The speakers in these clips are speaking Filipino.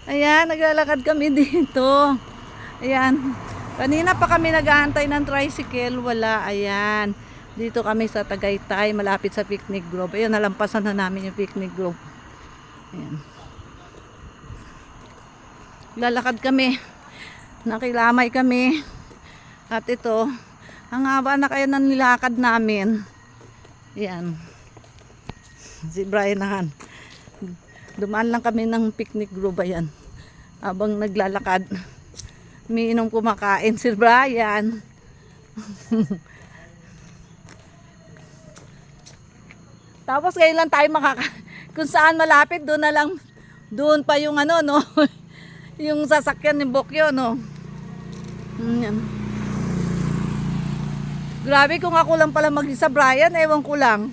Ayan, naglalakad kami dito. Ayan. Kanina pa kami nag-aantay ng tricycle. Wala. Ayan. Dito kami sa Tagaytay, malapit sa picnic grove. Ayan, nalampasan na namin yung picnic grove. Ayan. Lalakad kami. Nakilamay kami. At ito, ang haba na kaya ng nilakad namin. Ayan. Si Brian nahan. Dumaan lang kami ng picnic grove. Ayan. Habang naglalakad. Umiinom kumakain si Brian. Tapos ngayon lang tayo kung saan malapit, doon na lang, doon pa yung ano, no? Yung sasakyan ni Bokyo, no? Yan. Grabe, kung ako lang pala mag-isa, Brian, ewan ko lang.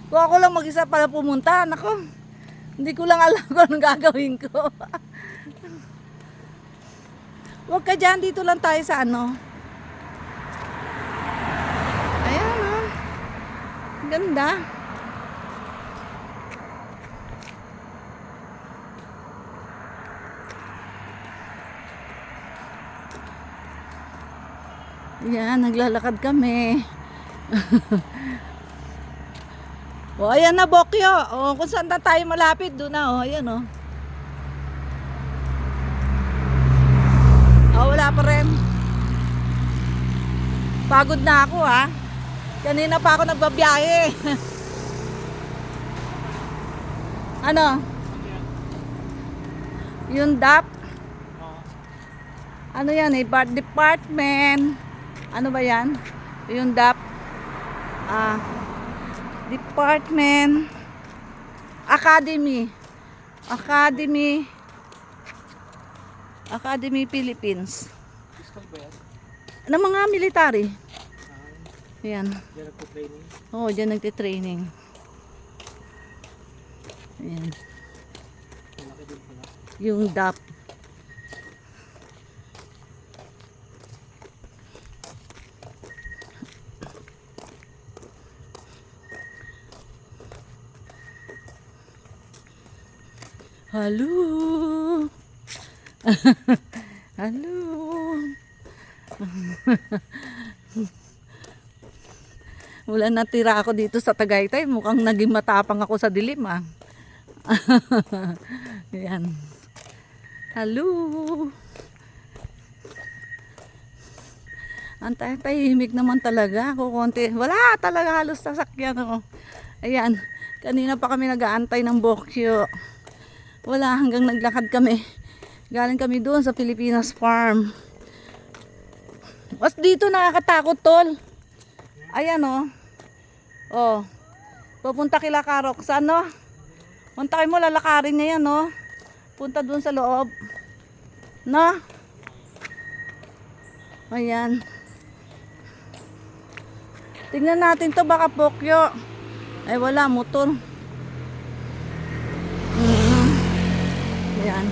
Kung ako lang mag-isa pala pumunta, nako, hindi ko lang alam kung anong gagawin ko. Huwag ka dyan, dito lang tayo sa ano. Ayan, oh. Ganda. Ayan, naglalakad kami. O, ayan na, Bokyo. O, kung saan na tayo malapit, doon na, o. Ayan, o. O, wala pa rin. Pagod na ako, ha. Kanina pa ako nagbabiyahe. Ano? Yung DAP. Ano yan, eh? Bar department. Ano ba yan? Yung DAP. Department. Academy. Academy Philippines. Ano mga military? Ayan. Diyan nagpo-training. Oo, dyan nagtitraining. Ayan. Malaki din sila. Yung DAP. Hello. Hello. Wala natira ako dito sa Tagaytay. Mukhang naging matapang ako sa dilim, ah. Yan. Hello. Ang tahimik naman talaga. Kukunti. Wala talaga halos sasakyan, oh. Ayan. Kanina pa kami nag-aantay ng Bokyo. Wala, hanggang naglakad kami. Galing kami doon sa Pilipinas Farm. Mas dito nakakatakot, tol. Ayan, oh. Oh. Pupunta kila Karok. Saan, no? Punta mo, lalakarin niya yan, no? Punta doon sa loob. No? Ayan. Tingnan natin to, baka Bokyo. Ay, wala, motor. Ayan.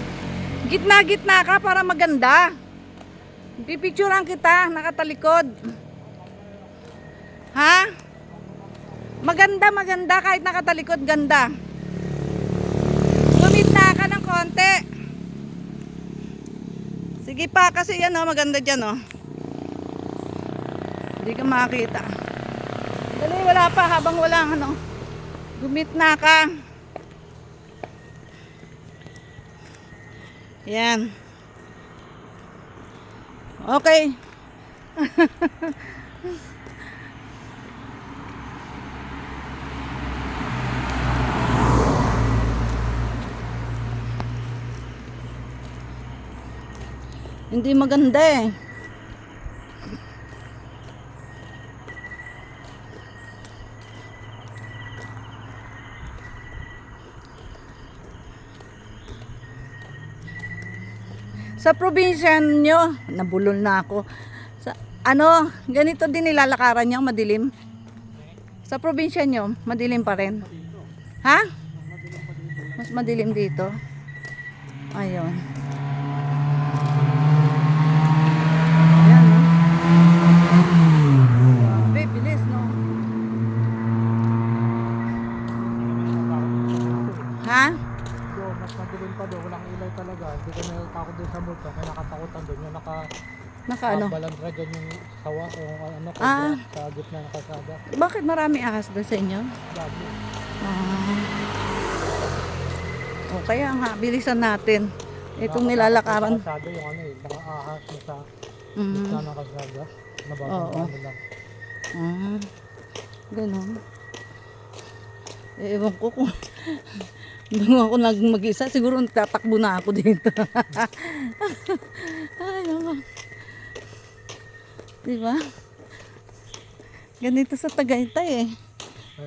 Gitna-gitna ka para maganda. Pipicturean kita, nakatalikod. Ha? Maganda kahit nakatalikod, ganda. Gumitna ka ng konti. Sige pa, kasi yan, oh, maganda dyan, oh. Hindi ka makakita. Dali, wala pa, habang wala, ano. Gumitna ka. Yan. Okay. Hindi maganda, eh. Sa probinsya nyo, nabulol na ako. Sa, ano, ganito din nilalakaran nyo, madilim. Sa probinsya nyo, madilim pa rin. Ha? Mas madilim dito. Ayun. Ayan, no? Babe, bilis, no? Ha? Mas madilim pa doon, walang ilaw talaga. Hindi ko natatakot doon sa multo. Kaya nakatakutan doon. Yung Naka ano? nakabalandra dyan yung sawa o ano ko Ah. sa gitna ng kalsada. Bakit marami ahas doon sa inyo? Lagi. Ah. O kaya nga, bilisan natin. Itong Nakakatakot nilalakaran. sa kalsada yung ano eh, mga ahas mo sa Mm. gitna ng kalsada. Nababanggaan nila. Ah. Ganun. Ewan ko kung doon ako mag-isa, siguro tatakbo na ako dito. Ay, naku. Diba? Ganito sa Tagaytay eh.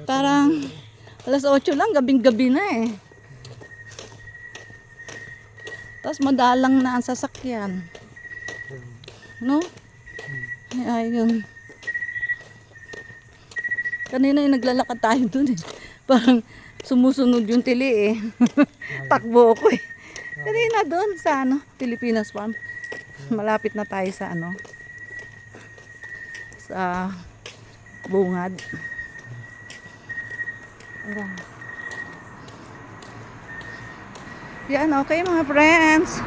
Parang alas 8 lang, gabing-gabi na eh. Tapos madalang na ang sasakyan. No? Ay, ayun. Kanina yung naglalakad tayo dun eh. Parang sumusunod yung tili eh. Takbo ko eh. Kanina doon sa ano, Pilipinas Farm. Malapit na tayo sa ano, sa bungad. Ayan. Yan, okay mga friends.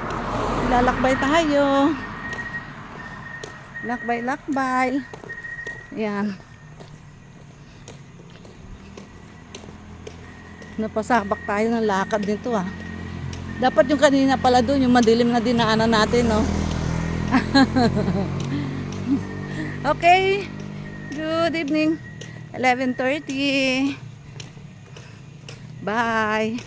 Lalakbay tayo. Lakbay. Yan. Napasabak tayo ng lakad nito ah. Dapat yung kanina pala doon, yung madilim na dinaanan natin, no? Okay. Good evening. 11:30. Bye.